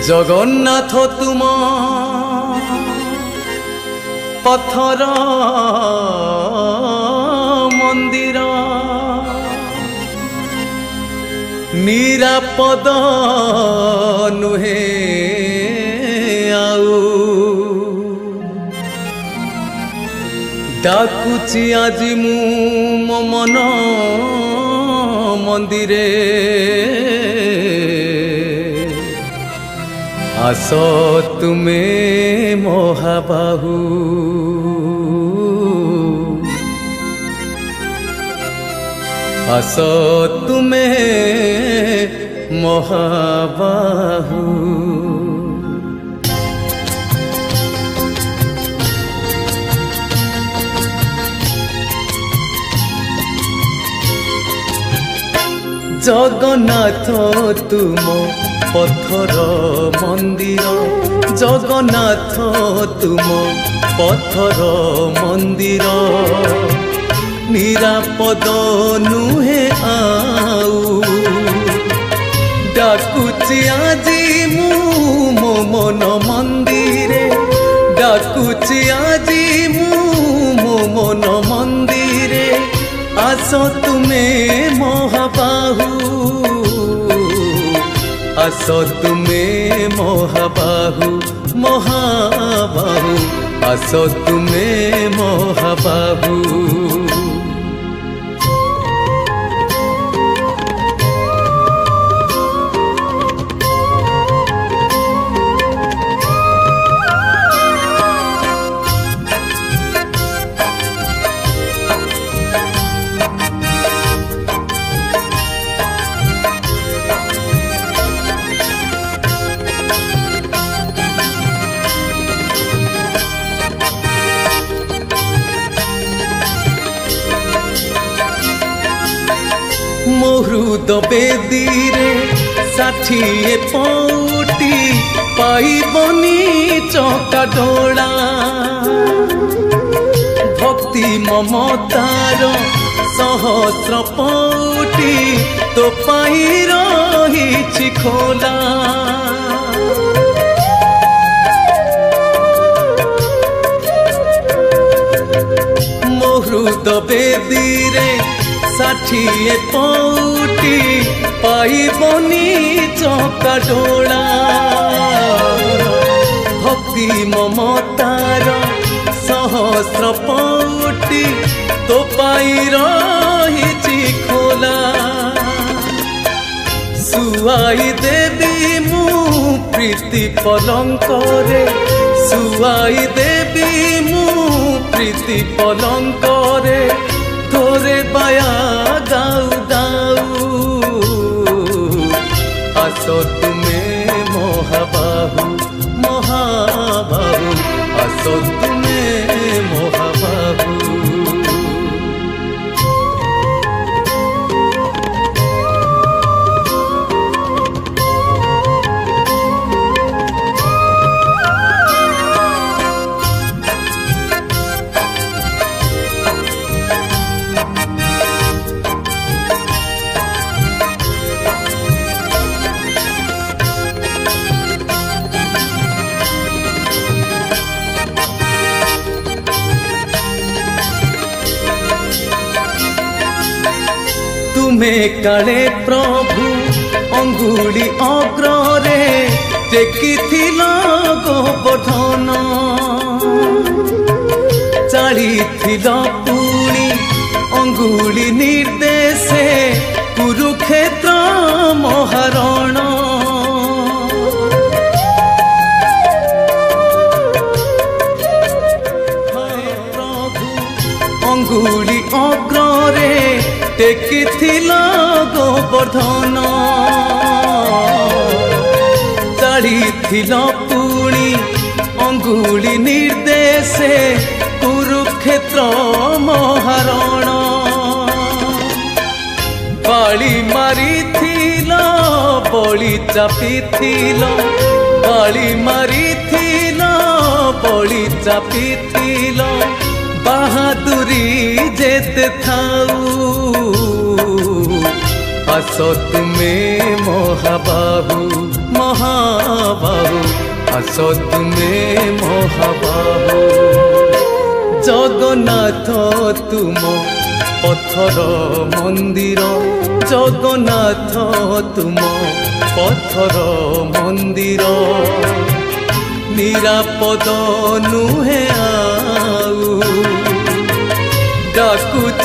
जगन्नाथ तुम पत्थर मंदिर निरापद नुहे आउ डाकुची आज मु मो मन मंदिरे आस तुमे महाबाहु आस तुमे महाबाहु जगन्नाथ तुम पत्थर मंदिर जगन्नाथ तुम पत्थर मंदिर निरापद नुहे आउ डाकुची आजी मु मो मन मंदिरे डाकुची आजी मु मो मन मंदिरे आस तुमे महाबाहु आस तुमे महाबाहु महाबाहु आस तुमे महाबाहु मोहृद बेदीरे 60 पौटी पाइबनी चौका डोला भक्ति ममतार सहस्र पौटी तो पाई रही खोला मोहृद बेदीरे 60 पौटी पाइबनी चौका डोला भक्ति ममतार सहस्र पौटी तो पाई रही खोला सुआई देवी मु प्रीति पलंकरे सुआई देवी मु प्रीति पलंकरे तोरे बाया गाऊ गाऊ आस तुमे महाबाहु महाबाहु आस तुमे महाबाहु तुम्हें काले प्रभु अंगुली अग्रे टेकिथिल गोवर्धन चालिथिल पुणी अंगुली निर्देशे कुरुक्षेत्र महारण प्रभु अंगुली अग्रे टेकिथिल गोवर्धन चालिथिल पुणी अंगुली निर्देशे कुरुक्षेत्र महारण बाली मारिथिल बलि चापिथिल बाली मारिथिल बलि चापिथिल बहादुरी जेते थाऊ আস তুমে মহাবাহু মহাবাহু আস তুমে মহাবাহু জগন্নাথ তুম পথর মন্দির জগন্নাথ তুম পথর মন্দির নিরাপদ নুহে আউ ডাকুছি